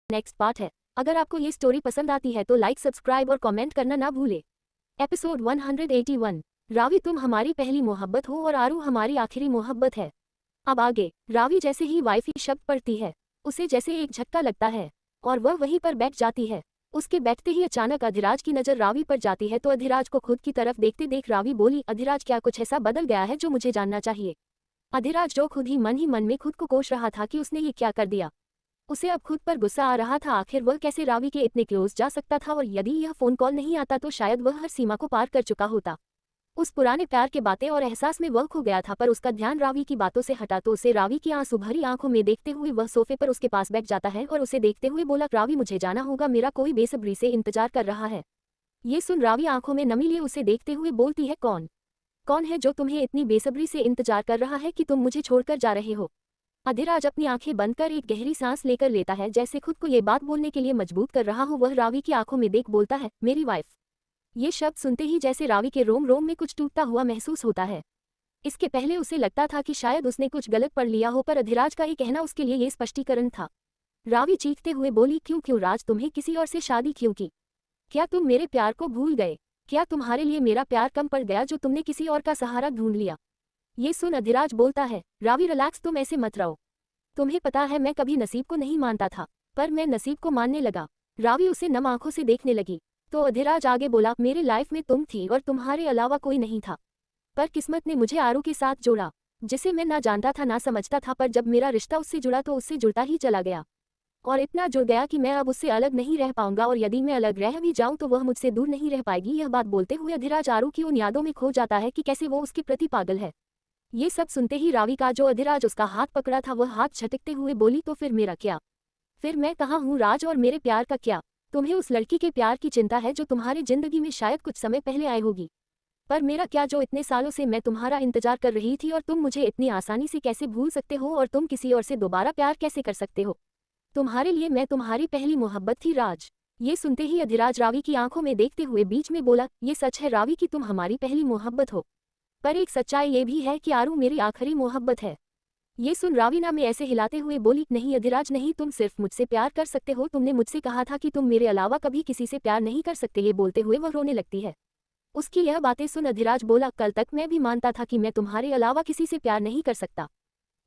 Next part है। अगर आपको ये स्टोरी पसंद आती है तो लाइक, सब्सक्राइब और कमेंट करना ना भूले। एपिसोड 181। रावी तुम हमारी पहली मोहब्बत हो और आरू हमारी आखिरी मोहब्बत है। अब आगे। रावी जैसे ही वाइफी शब्द पढ़ती है, उसे जैसे एक झटका लगता है और वह वहीं पर बैठ जाती है। उसके बैठते ही अचानक अधिराज की नज़र रावी पर जाती है तो अधिराज को खुद की तरफ देखते देख रावी बोली, अधिराज क्या कुछ ऐसा बदल गया है जो मुझे जानना चाहिए। अधिराज जो खुद ही मन में खुद को कोस रहा था कि उसने ये क्या कर दिया। उसे अब खुद पर गुस्सा आ रहा था, आखिर वह कैसे रावी के इतने क्लोज जा सकता था और यदि यह फोन कॉल नहीं आता तो शायद वह हर सीमा को पार कर चुका होता। उस पुराने प्यार के बातें और एहसास में वह खो गया था, पर उसका ध्यान रावी की बातों से हटा तो उसे रावी की आंसू भरी आंखों में देखते हुए वह सोफे पर उसके पास बैठ जाता है और उसे देखते हुए बोला, रावी मुझे जाना होगा, मेरा कोई बेसब्री से इंतजार कर रहा है। ये सुन रावी आंखों में नमी लिए उसे देखते हुए बोलती है, कौन है जो तुम्हें इतनी बेसब्री से इंतजार कर रहा है कि तुम मुझे छोड़कर जा रहे हो। अधिराज अपनी आंखें बंद कर एक गहरी सांस लेकर लेता है, जैसे खुद को ये बात बोलने के लिए मजबूर कर रहा हो। वह रावी की आंखों में देख बोलता है, मेरी वाइफ। ये शब्द सुनते ही जैसे रावी के रोम रोम में कुछ टूटता हुआ महसूस होता है। इसके पहले उसे लगता था कि शायद उसने कुछ गलत पढ़ लिया हो, पर अधिराज का ये कहना उसके लिए ये स्पष्टीकरण था। रावी चीखते हुए बोली, क्यों राज, तुम्हें किसी और से शादी क्यों की? क्या तुम मेरे प्यार को भूल गए? क्या तुम्हारे लिए मेरा प्यार कम पड़ गया जो तुमने किसी और का सहारा ढूंढ लिया? ये सुन अधिराज बोलता है, रावी रिलैक्स, तुम ऐसे मत रहो। तुम्हें पता है मैं कभी नसीब को नहीं मानता था, पर मैं नसीब को मानने लगा। रावी उसे नम आंखों से देखने लगी तो अधिराज आगे बोला, मेरे लाइफ में तुम थी और तुम्हारे अलावा कोई नहीं था, पर किस्मत ने मुझे आरू के साथ जोड़ा, जिसे मैं ना जानता था ना समझता था, पर जब मेरा रिश्ता उससे जुड़ा तो उससे जुड़ता ही चला गया और इतना जुड़ गया कि मैं अब उससे अलग नहीं रह पाऊंगा, और यदि मैं अलग रह भी जाऊं तो वह मुझसे दूर नहीं रह पाएगी। यह बात बोलते हुए अधिराज आरू की उन यादों में खो जाता है कि कैसे वो उसके प्रति पागल है। ये सब सुनते ही रावी का जो अधिराज उसका हाथ पकड़ा था वह हाथ झटकते हुए बोली, तो फिर मेरा क्या? फिर मैं कहाँ हूँ राज, और मेरे प्यार का क्या? तुम्हें उस लड़की के प्यार की चिंता है जो तुम्हारी जिंदगी में शायद कुछ समय पहले आई होगी, पर मेरा क्या, जो इतने सालों से मैं तुम्हारा इंतजार कर रही थी, और तुम मुझे इतनी आसानी से कैसे भूल सकते हो, और तुम किसी और से दोबारा प्यार कैसे कर सकते हो? तुम्हारे लिए मैं तुम्हारी पहली मोहब्बत थी राज। ये सुनते ही अधिराज रावी की आंखों में देखते हुए बीच में बोला, ये सच है रावी कि तुम हमारी पहली मोहब्बत हो, पर एक सच्चाई ये भी है कि आरू मेरी आखिरी मोहब्बत है। ये सुन रावीना में ऐसे हिलाते हुए बोली, नहीं अधिराज नहीं, तुम सिर्फ मुझसे प्यार कर सकते हो, तुमने मुझसे कहा था कि तुम मेरे अलावा कभी किसी से प्यार नहीं कर सकते। ये बोलते हुए वह रोने लगती है। उसकी यह बातें सुन अधिराज बोला, कल तक मैं भी मानता था कि मैं तुम्हारे अलावा किसी से प्यार नहीं कर सकता।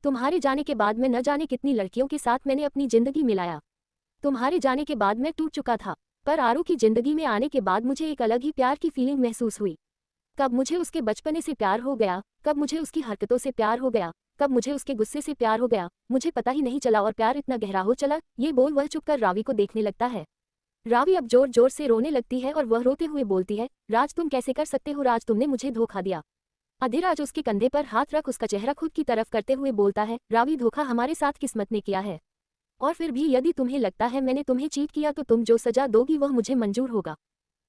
तुम्हारे जाने के बाद मैं न जाने कितनी लड़कियों के साथ मैंने अपनी जिंदगी मिलाया। तुम्हारे जाने के बाद मैं टूट चुका था, पर आरू की जिंदगी में आने के बाद मुझे एक अलग ही प्यार की फीलिंग महसूस हुई। कब मुझे उसके बचपने से प्यार हो गया, कब मुझे उसकी हरकतों से प्यार हो गया, कब मुझे उसके गुस्से से प्यार हो गया, मुझे पता ही नहीं चला, और प्यार इतना गहरा हो चला। ये बोल वह चुपकर रावी को देखने लगता है। रावी अब जोर जोर से रोने लगती है और वह रोते हुए बोलती है, राज तुम कैसे कर सकते हो राज, तुमने मुझे धोखा दिया। अधिराज उसके कंधे पर हाथ रख उसका चेहरा खुद की तरफ करते हुए बोलता है, रावी धोखा हमारे साथ किस्मत ने किया है, और फिर भी यदि तुम्हें लगता है मैंने तुम्हें चीट किया तो तुम जो सजा दोगी वह मुझे मंजूर होगा,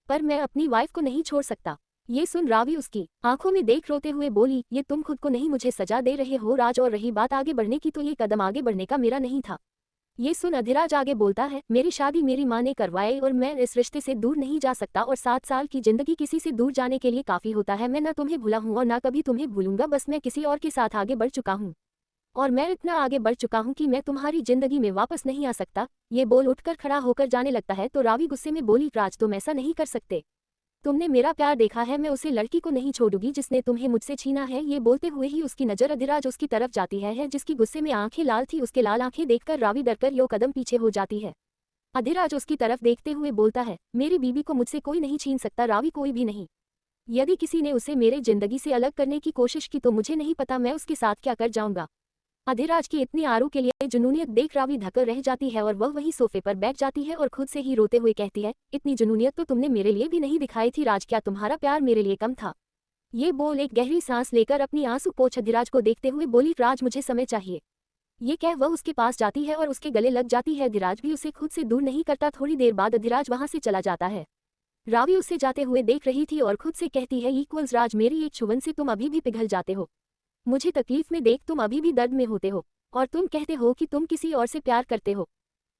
पर मैं अपनी वाइफ को नहीं छोड़ सकता। ये सुन रावी उसकी आंखों में देख रोते हुए बोली, ये तुम खुद को नहीं मुझे सजा दे रहे हो राज, और रही बात आगे बढ़ने की तो ये कदम आगे बढ़ने का मेरा नहीं था। ये सुन अधिराज आगे बोलता है, मेरी शादी मेरी माँ ने करवाई और मैं इस रिश्ते से दूर नहीं जा सकता, और 7 साल की जिंदगी किसी से दूर जाने के लिए काफी होता है। मैं न तुम्हें भूला हूँ और न कभी तुम्हें भूलूंगा, बस मैं किसी और के साथ आगे बढ़ चुका हूँ, और मैं इतना आगे बढ़ चुका हूँ कि मैं तुम्हारी जिंदगी में वापस नहीं आ सकता। ये बोल उठकर खड़ा होकर जाने लगता है तो रावी गुस्से में बोली, राज तुम ऐसा नहीं कर सकते, तुमने मेरा प्यार देखा है, मैं उसे लड़की को नहीं छोड़ूंगी जिसने तुम्हें मुझसे छीना है। ये बोलते हुए ही उसकी नजर अधिराज उसकी तरफ जाती है जिसकी गुस्से में आंखें लाल थी, उसके लाल आंखें देखकर रावी डरकर 1 कदम पीछे हो जाती है। अधिराज उसकी तरफ देखते हुए बोलता है, मेरी बीबी को मुझसे कोई नहीं छीन सकता रावी, कोई भी नहीं। यदि किसी ने उसे मेरे जिंदगी से अलग करने की कोशिश की तो मुझे नहीं पता मैं उसके साथ क्या कर जाऊंगा। अधिराज की इतनी आरू के लिए जुनूनियत देख रावी धक्कर रह जाती है और वह वहीं सोफे पर बैठ जाती है और खुद से ही रोते हुए कहती है, इतनी जुनूनियत तो तुमने मेरे लिए भी नहीं दिखाई थी राज, क्या तुम्हारा प्यार मेरे लिए कम था? ये बोल एक गहरी सांस लेकर अपनी आंसू पोंछ अधिराज को देखते हुए बोली, राज मुझे समय चाहिए। ये कह वह उसके पास जाती है और उसके गले लग जाती है। अधिराज भी उसे खुद से दूर नहीं करता। थोड़ी देर बाद अधिराज वहां से चला जाता है। रावी उससे जाते हुए देख रही थी और खुद से कहती है, इक्वल्स राज, मेरी एक छुवन से तुम अभी भी पिघल जाते हो, मुझे तकलीफ में देख तुम अभी भी दर्द में होते हो, और तुम कहते हो कि तुम किसी और से प्यार करते हो।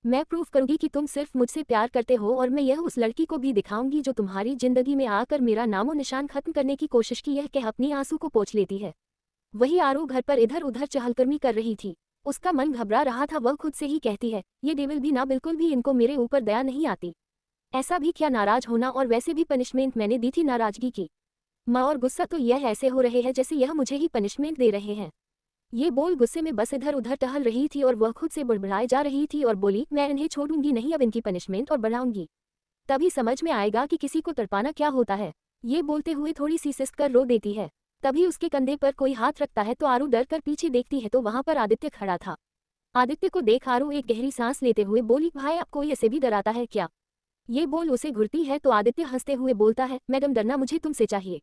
मैं प्रूफ करूंगी कि तुम सिर्फ मुझसे प्यार करते हो, और मैं यह उस लड़की को भी दिखाऊंगी जो तुम्हारी जिंदगी में आकर मेरा नामो निशान खत्म करने की कोशिश की। यह कह अपनी आंसू को पोंछ लेती है। वही आरू घर पर इधर उधर चहलकदमी कर रही थी। उसका मन घबरा रहा था। वह खुद से ही कहती है, ये डेविल भी ना, बिल्कुल भी इनको मेरे ऊपर दया नहीं आती। ऐसा भी क्या नाराज होना, और वैसे भी पनिशमेंट मैंने दी थी नाराजगी की। माँ और गुस्सा तो यह ऐसे हो रहे हैं जैसे यह मुझे ही पनिशमेंट दे रहे हैं। ये बोल गुस्से में बस इधर उधर टहल रही थी और वह खुद से बुड़बुड़ाए जा रही थी और बोली, मैं इन्हें छोड़ूंगी नहीं, अब इनकी पनिशमेंट और बढ़ाऊंगी, तभी समझ में आएगा कि किसी को तड़पाना क्या होता है। ये बोलते हुए थोड़ी सी सिसक कर रो देती है। तभी उसके कंधे पर कोई हाथ रखता है तो आरू डर कर पीछे देखती है तो वहां पर आदित्य खड़ा था। आदित्य को देख आरू एक गहरी सांस लेते हुए बोली, भाई आप कोई ऐसे भी डराता है क्या? ये बोल उसे घुरती है तो आदित्य हंसते हुए बोलता है, मैडम डरना मुझे तुमसे चाहिए?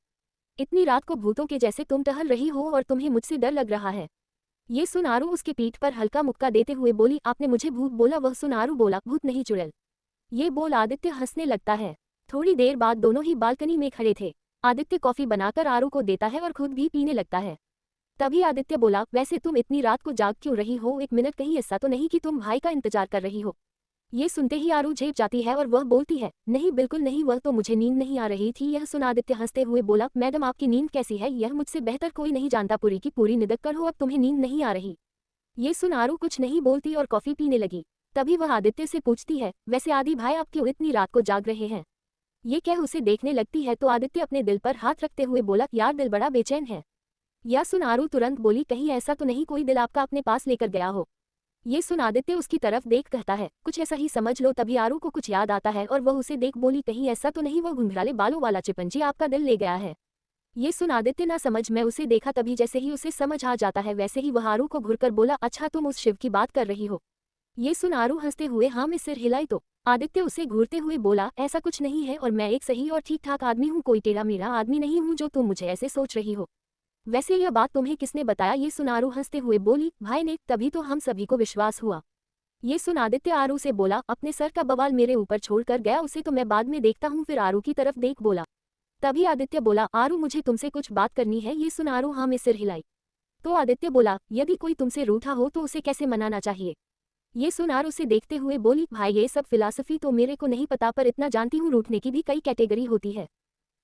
इतनी रात को भूतों के जैसे तुम टहल रही हो और तुम्हें मुझसे डर लग रहा है? ये सुन आरू उसके पीठ पर हल्का मुक्का देते हुए बोली, आपने मुझे भूत बोला? वह सुन आरू बोला, भूत नहीं चुड़ैल। ये बोल आदित्य हंसने लगता है। थोड़ी देर बाद दोनों ही बालकनी में खड़े थे। आदित्य कॉफी बनाकर आरू को देता है और खुद भी पीने लगता है। तभी आदित्य बोला, वैसे तुम इतनी रात को जाग क्यों रही हो? एक मिनट, कहीं ऐसा तो नहीं कि तुम भाई का इंतजार कर रही हो? ये सुनते ही आरू झेप जाती है और वह बोलती है, नहीं बिल्कुल नहीं, वह तो मुझे नींद नहीं आ रही थी। यह सुन आदित्य हंसते हुए बोला, मैडम आपकी नींद कैसी है? यह मुझसे बेहतर कोई नहीं जानता, पूरी की पूरी निदक्कड़ हो, अब तुम्हें नींद नहीं आ रही? ये सुन आरू कुछ नहीं बोलती और कॉफी पीने लगी। तभी वह आदित्य से पूछती है, वैसे आदि भाई आप क्यों इतनी रात को जाग रहे हैं? ये कह उसे देखने लगती है तो आदित्य अपने दिल पर हाथ रखते हुए बोला, यार दिल बड़ा बेचैन है। यह सुन आरू तुरंत बोली, कहीं ऐसा तो नहीं कोई दिल आपका अपने पास लेकर गया हो? ये सुन आदित्य उसकी तरफ देख कहता है, कुछ ऐसा ही समझ लो। तभी आरू को कुछ याद आता है और वह उसे देख बोली, कहीं ऐसा तो नहीं वो घुंघराले बालों वाला चिपंजी आपका दिल ले गया है? ये सुन आदित्य ना समझ मैं उसे देखा, तभी जैसे ही उसे समझ आ जाता है वैसे ही वह आरू को घुरकर बोला, अच्छा तुम उस शिव की बात कर रही हो? ये सुन आरू हंसते हुए हाँ में सिर हिलाई तो आदित्य उसे घूरते हुए बोला, ऐसा कुछ नहीं है और मैं एक सही और ठीक ठाक आदमी हूँ, कोई टेढ़ा मेढ़ा आदमी नहीं हूँ जो तुम मुझे ऐसे सोच रही हो। वैसे यह बात तुम्हें किसने बताया? ये सुन आरू हंसते हुए बोली, भाई ने, तभी तो हम सभी को विश्वास हुआ। ये सुन आदित्य आरू से बोला, अपने सर का बवाल मेरे ऊपर छोड़कर गया, उसे तो मैं बाद में देखता हूँ। फिर आरू की तरफ देख बोला। तभी आदित्य बोला, आरू मुझे तुमसे कुछ बात करनी है। ये सुन आरू हाँ में सिर हिलाई तो आदित्य बोला, यदि कोई तुमसे रूठा हो तो उसे कैसे मनाना चाहिए? ये सुन आरू से देखते हुए बोली, भाई ये सब फिलॉसफी तो मेरे को नहीं पता, पर इतना जानती हूँ रूठने की भी कई कैटेगरी होती है।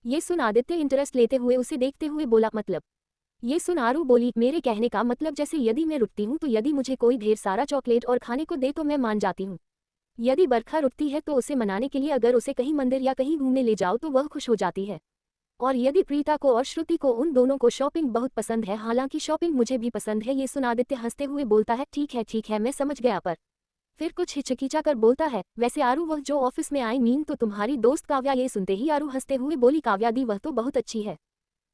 ये सुन आदित्य इंटरेस्ट लेते हुए उसे देखते हुए बोला, मतलब? ये सुन आरू बोली, मेरे कहने का मतलब जैसे यदि मैं रुकती हूँ तो यदि मुझे कोई ढेर सारा चॉकलेट और खाने को दे तो मैं मान जाती हूँ। यदि बरखा रुकती है तो उसे मनाने के लिए अगर उसे कहीं मंदिर या कहीं घूमने ले जाओ तो वह खुश हो जाती है। और यदि प्रीता को और श्रुति को, उन दोनों को शॉपिंग बहुत पसंद है, हालांकि शॉपिंग मुझे भी पसंद है। ये सुन आदित्य हंसते हुए बोलता है, ठीक है मैं समझ गया, पर फिर कुछ हिचकिचा कर बोलता है, वैसे आरू वह जो ऑफिस में आई मीन तो तुम्हारी दोस्त काव्या? ये सुनते ही आरू हंसते हुए बोली, काव्या दी, वह तो बहुत अच्छी है।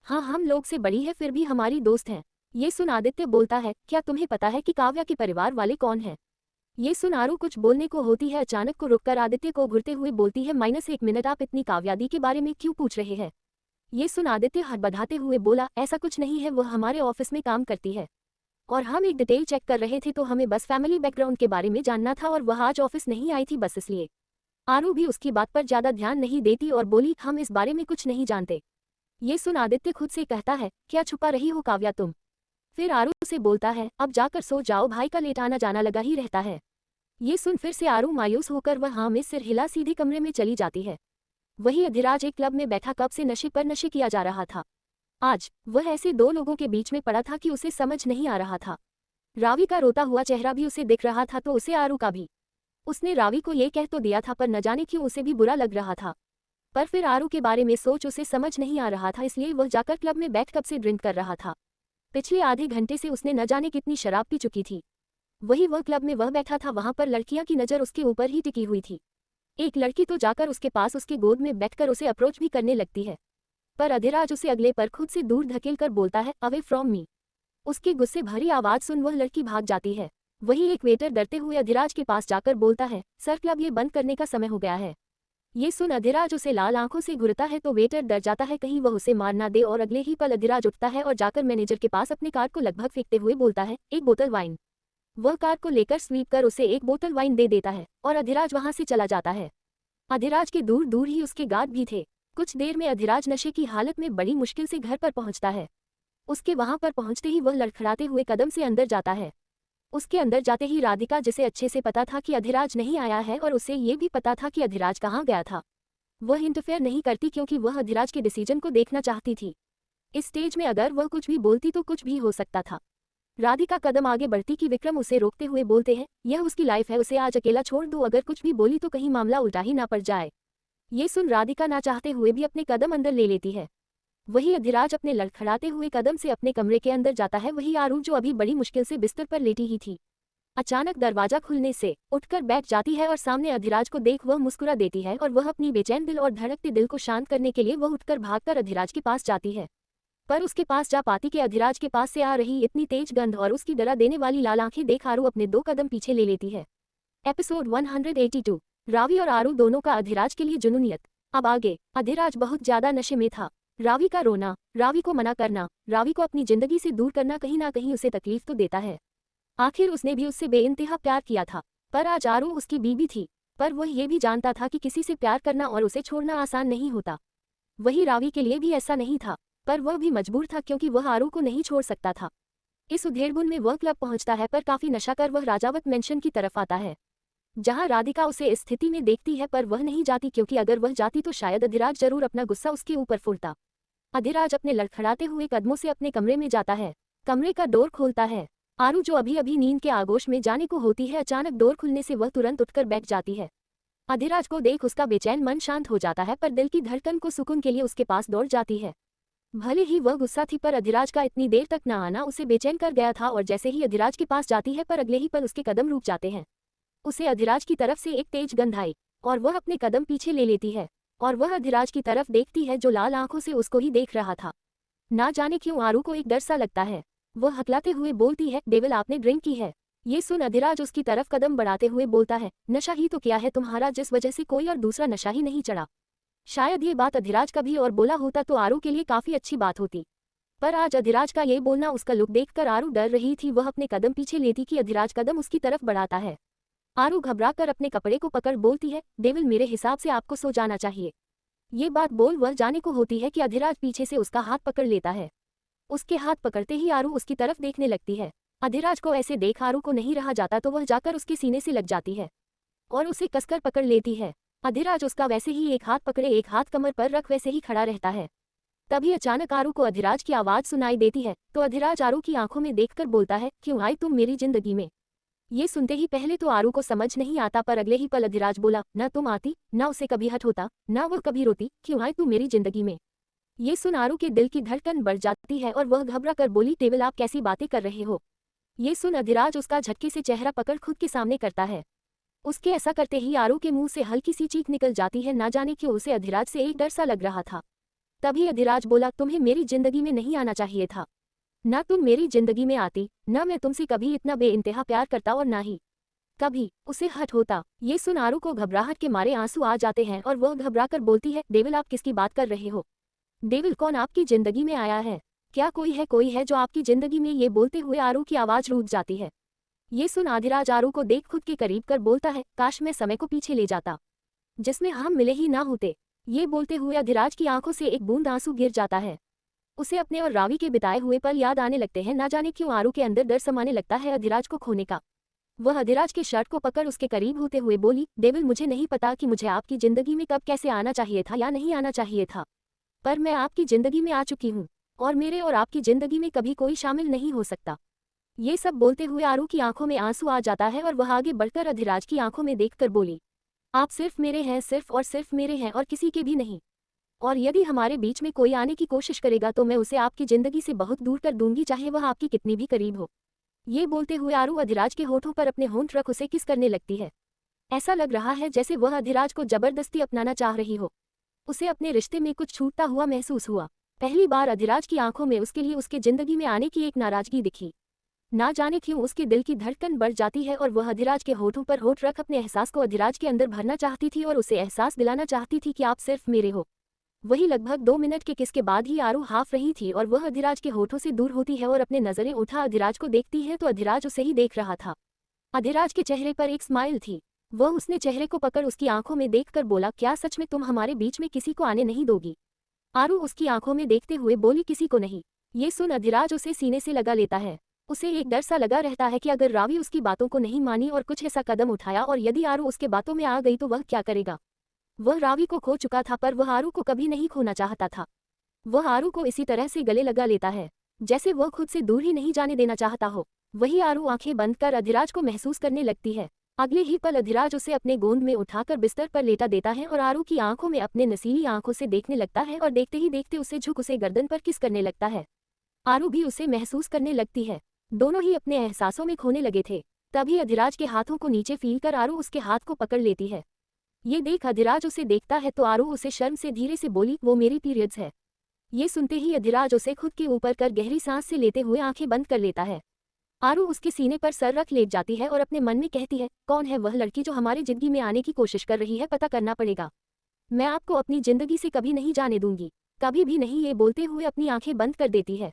हाँ हम लोग से बड़ी है फिर भी हमारी दोस्त है। ये सुन आदित्य बोलता है, क्या तुम्हें पता है कि काव्या के परिवार वाले कौन है? ये सुन आरू कुछ बोलने को होती है, अचानक को रुककर आदित्य को घुरते हुए बोलती है, -1 मिनट, आप इतनी काव्या दी के बारे में क्यों पूछ रहे हैं? ये सुन आदित्य हड़बड़ाते हुए बोला, ऐसा कुछ नहीं है, वह हमारे ऑफिस में काम करती है और हम एक डिटेल चेक कर रहे थे तो हमें बस फैमिली बैकग्राउंड के बारे में जानना था और वह आज ऑफिस नहीं आई थी बस इसलिए। आरू भी उसकी बात पर ज्यादा ध्यान नहीं देती और बोली, हम इस बारे में कुछ नहीं जानते। ये सुन आदित्य खुद से कहता है, क्या छुपा रही हो काव्या तुम? फिर आरू से बोलता है, अब जाकर सो जाओ, भाई का लेट आना जाना लगा ही रहता है। ये सुन फिर से आरू मायूस होकर वह हाँ में सिर हिला सीधे कमरे में चली जाती है। वही अधिराज एक क्लब में बैठा कब से नशे पर नशे किया जा रहा था। आज वह ऐसे दो लोगों के बीच में पड़ा था कि उसे समझ नहीं आ रहा था। रावी का रोता हुआ चेहरा भी उसे दिख रहा था तो उसे आरू का भी। उसने रावी को ये कह तो दिया था पर न जाने क्यों उसे भी बुरा लग रहा था। पर फिर आरू के बारे में सोच उसे समझ नहीं आ रहा था, इसलिए वह जाकर क्लब में बैठ कब से ड्रिंक कर रहा था। पिछले आधे घंटे से उसने न जाने कितनी शराब पी चुकी थी। वही वह क्लब में वह बैठा था, वहां पर लड़कियां की नजर उसके ऊपर ही टिकी हुई थी। एक लड़की तो जाकर उसके पास उसके गोद में बैठकर उसे अप्रोच भी करने लगती है, पर अधिराज उसे अगले पर खुद से दूर धकेल कर बोलता है, अवे फ्रॉम मी। उसकी गुस्से भरी आवाज सुन वह लड़की भाग जाती है। वही एक वेटर डरते हुए अधिराज के पास जाकर बोलता है, सर क्लब ये बंद करने का समय हो गया है। ये सुन अधिराज उसे लाल आंखों से घूरता है तो वेटर डर जाता है कहीं वह उसे मार ना दे और अगले ही पल अधिराज उठता है और जाकर मैनेजर के पास अपने कार्ड को लगभग फेंकते हुए बोलता है, एक बोतल वाइन। वह कार्ड को लेकर स्वीप कर उसे एक बोतल वाइन दे देता है और अधिराज वहां से चला जाता है। अधिराज के दूर दूर ही उसके गार्ड भी थे। कुछ देर में अधिराज नशे की हालत में बड़ी मुश्किल से घर पर पहुंचता है। उसके वहां पर पहुंचते ही वह लड़खड़ाते हुए कदम से अंदर जाता है। उसके अंदर जाते ही राधिका, जिसे अच्छे से पता था कि अधिराज नहीं आया है और उसे ये भी पता था कि अधिराज कहाँ गया था, वह इंटरफेयर नहीं करती क्योंकि वह अधिराज के डिसीजन को देखना चाहती थी। इस स्टेज में अगर वह कुछ भी बोलती तो कुछ भी हो सकता था। राधिका कदम आगे बढ़ती कि विक्रम उसे रोकते हुए बोलते हैं, यह उसकी लाइफ है, उसे आज अकेला छोड़ दो, अगर कुछ भी बोली तो कहीं मामला उल्टा ही ना पड़ जाए। ये सुन राधिका ना चाहते हुए भी अपने कदम अंदर ले लेती है। वही अधिराज अपने लड़खड़ाते हुए कदम से अपने कमरे के अंदर जाता है। वही आरू जो अभी बड़ी मुश्किल से बिस्तर पर लेटी ही थी, अचानक दरवाजा खुलने से उठकर बैठ जाती है और सामने अधिराज को देख वह मुस्कुरा देती है और वह अपनी बेचैन दिल और धड़कते दिल को शांत करने के लिए वह उठकर भागकर अधिराज के पास जाती है। पर उसके पास जा पाती कि अधिराज के पास से आ रही इतनी तेज गंध और उसकी डरा देने वाली लाल आंखें देख आरू अपने 2 कदम पीछे ले लेती है। एपिसोड 182। रावी और आरू दोनों का अधिराज के लिए जुनूनियत। अब आगे। अधिराज बहुत ज्यादा नशे में था। रावी का रोना, रावी को मना करना, रावी को अपनी जिंदगी से दूर करना कहीं ना कहीं उसे तकलीफ तो देता है। आखिर उसने भी उससे बेइंतहा प्यार किया था। पर आज आरू उसकी बीवी थी। पर वह ये भी जानता था कि किसी से प्यार करना और उसे छोड़ना आसान नहीं होता। वही रावी के लिए भी ऐसा नहीं था। पर वह भी मजबूर था क्योंकि वह आरू को नहीं छोड़ सकता था। इस उधेड़बुन में वह क्लब पहुंचता है पर काफी नशा कर वह राजावत मेंशन की तरफ आता है, जहां राधिका उसे इस स्थिति में देखती है। पर वह नहीं जाती क्योंकि अगर वह जाती तो शायद अधिराज जरूर अपना गुस्सा उसके ऊपर फूटता। अधिराज अपने लड़खड़ाते हुए कदमों से अपने कमरे में जाता है, कमरे का डोर खोलता है। आरू जो अभी अभी नींद के आगोश में जाने को होती है, अचानक डोर खुलने से वह तुरंत उठकर बैठ जाती है। अधिराज को देख उसका बेचैन मन शांत हो जाता है, पर दिल की धड़कन को सुकून के लिए उसके पास दौड़ जाती है। भले ही वह गुस्सा थी पर अधिराज का इतनी देर तक न आना उसे बेचैन कर गया था और जैसे ही अधिराज के पास जाती है पर अगले ही पल उसके कदम रुक जाते हैं। उसे अधिराज की तरफ से एक तेज गंध आई और वह अपने कदम पीछे ले लेती है और वह अधिराज की तरफ देखती है जो लाल आंखों से उसको ही देख रहा था। ना जाने क्यों आरू को एक डर सा लगता है। वह हकलाते हुए बोलती है, डेविल आपने ड्रिंक की है। ये सुन अधिराज उसकी तरफ कदम बढ़ाते हुए बोलता है, नशा ही तो किया है तुम्हारा, जिस वजह से कोई और दूसरा नशा ही नहीं चढ़ा। शायद ये बात अधिराज कभी और बोला होता तो आरू के लिए काफी अच्छी बात होती। पर आज अधिराज का ये बोलना, उसका लुक देखकर आरू डर रही थी। वह अपने कदम पीछे लेती कि अधिराज कदम उसकी तरफ बढ़ाता है। आरू घबराकर अपने कपड़े को पकड़ बोलती है, डेविल मेरे हिसाब से आपको सो जाना चाहिए। ये बात बोल वह जाने को होती है कि अधिराज पीछे से उसका हाथ पकड़ लेता है। उसके हाथ पकड़ते ही आरू उसकी तरफ देखने लगती है। अधिराज को ऐसे देख आरू को नहीं रहा जाता तो वह जाकर उसके सीने से लग जाती है और उसे कसकर पकड़ लेती है। अधिराज उसका वैसे ही एक हाथ पकड़े एक हाथ कमर पर रख वैसे ही खड़ा रहता है। तभी अचानक आरू को अधिराज की आवाज सुनाई देती है तो अधिराज आरू की आंखों में देखकर बोलता है, क्यों आई तुम मेरी जिंदगी में। ये सुनते ही पहले तो आरू को समझ नहीं आता पर अगले ही पल अधिराज बोला, न तुम आती, न उसे कभी हट होता, न वह कभी रोती, क्यों आई तू मेरी जिंदगी में। ये सुन आरू के दिल की धड़कन बढ़ जाती है और वह घबरा कर बोली, डेविल आप कैसी बातें कर रहे हो। ये सुन अधिराज उसका झटके से चेहरा पकड़ खुद के सामने करता है। उसके ऐसा करते ही आरू के मुंह से हल्की सी चीख निकल जाती है। ना जाने क्यों उसे अधिराज से एक डर सा लग रहा था। तभी अधिराज बोला, तुम्हें मेरी जिंदगी में नहीं आना चाहिए था। ना तुम मेरी जिंदगी में आती, न मैं तुमसे कभी इतना बेइंतहा प्यार करता और ना ही कभी उसे हट होता। ये सुन आरू को घबराहट के मारे आंसू आ जाते हैं और वह घबराकर बोलती है, डेविल आप किसकी बात कर रहे हो। डेविल कौन आपकी जिंदगी में आया है। क्या कोई है जो आपकी जिंदगी में। ये बोलते हुए आरू की आवाज रुक जाती है। ये सुन अधिराज आरू को देख खुद के करीब कर बोलता है, काश मैं समय को पीछे ले जाता जिसमें हम मिले ही ना होते। ये बोलते हुए अधिराज की आंखों से एक बूंद आंसू गिर जाता है। उसे अपने और रावी के बिताए हुए पल याद आने लगते हैं। ना जाने क्यों आरू के अंदर डर समाने लगता है अधिराज को खोने का। वह अधिराज के शर्ट को पकड़ उसके करीब होते हुए बोली, डेविल मुझे नहीं पता कि मुझे आपकी जिंदगी में कब कैसे आना चाहिए था या नहीं आना चाहिए था, पर मैं आपकी जिंदगी में आ चुकी हूँ और मेरे और आपकी जिंदगी में कभी कोई शामिल नहीं हो सकता। ये सब बोलते हुए आरू की आंखों में आंसू आ जाता है और वह आगे बढ़कर अधिराज की आंखों में देखकर बोली, आप सिर्फ मेरे हैं, सिर्फ और सिर्फ मेरे हैं और किसी के भी नहीं। और यदि हमारे बीच में कोई आने की कोशिश करेगा तो मैं उसे आपकी जिंदगी से बहुत दूर कर दूंगी, चाहे वह आपकी कितनी भी करीब हो। ये बोलते हुए आरू अधिराज के होठों पर अपने होंठ रख उसे किस करने लगती है। ऐसा लग रहा है जैसे वह अधिराज को जबरदस्ती अपनाना चाह रही हो। उसे अपने रिश्ते में कुछ छूटता हुआ महसूस हुआ। पहली बार अधिराज की आंखों में उसके लिए उसके जिंदगी में आने की एक नाराजगी दिखी। ना जाने क्यों उसके दिल की धड़कन बढ़ जाती है और वह अधिराज के होठों पर होठ रख अपने एहसास को अधिराज के अंदर भरना चाहती थी और उसे एहसास दिलाना चाहती थी कि आप सिर्फ मेरे हो। वही लगभग 2 मिनट के किस के बाद ही आरू हाफ रही थी और वह अधिराज के होठों से दूर होती है और अपने नजरें उठा अधिराज को देखती है तो अधिराज उसे ही देख रहा था। अधिराज के चेहरे पर एक स्माइल थी। वह उसने चेहरे को पकड़ उसकी आंखों में देखकर बोला, क्या सच में तुम हमारे बीच में किसी को आने नहीं दोगी। आरू उसकी आंखों में देखते हुए बोली, किसी को नहीं। ये सुन अधिराज उसे सीने से लगा लेता है। उसे एक डर सा लगा रहता है कि अगर रावी उसकी बातों को नहीं मानी और कुछ ऐसा कदम उठाया और यदि आरू उसके बातों में आ गई तो वह क्या करेगा। वह रावी को खो चुका था पर वह आरू को कभी नहीं खोना चाहता था। वह आरू को इसी तरह से गले लगा लेता है। जैसे वह खुद से दूर ही नहीं जाने देना चाहता हो। वही आरू आंखें बंद कर अधिराज को महसूस करने लगती है। अगले ही पल अधिराज उसे अपने गोद में उठाकर बिस्तर पर लेटा देता है और आरू की आंखों में अपने नसीली आंखों से देखने लगता है और देखते ही देखते उसे झुक उसे गर्दन पर किस करने लगता है। आरू भी उसे महसूस करने लगती है। दोनों ही अपने एहसासों में खोने लगे थे। तभी अधिराज के हाथों को नीचे फील कर आरू उसके हाथ को पकड़ लेती है। ये देख अधिराज उसे देखता है तो आरू उसे शर्म से धीरे से बोली, वो मेरी पीरियड्स है। ये सुनते ही अधिराज उसे खुद के ऊपर कर गहरी सांस से लेते हुए आंखें बंद कर लेता है। आरू उसके सीने पर सर रख लेट जाती है और अपने मन में कहती है, कौन है वह लड़की जो हमारी जिंदगी में आने की कोशिश कर रही है, पता करना पड़ेगा। मैं आपको अपनी जिंदगी से कभी नहीं जाने दूंगी, कभी भी नहीं। ये बोलते हुए अपनी आंखें बंद कर देती है।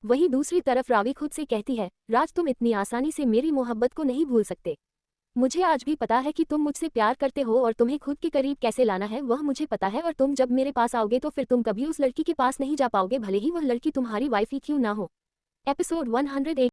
वहीं दूसरी तरफ रावी खुद से कहती है, राज तुम इतनी आसानी से मेरी मोहब्बत को नहीं भूल सकते। मुझे आज भी पता है कि तुम मुझसे प्यार करते हो और तुम्हें खुद के करीब कैसे लाना है वह मुझे पता है। और तुम जब मेरे पास आओगे तो फिर तुम कभी उस लड़की के पास नहीं जा पाओगे, भले ही वह लड़की तुम्हारी वाइफ ही क्यों ना हो। एपिसोड 108।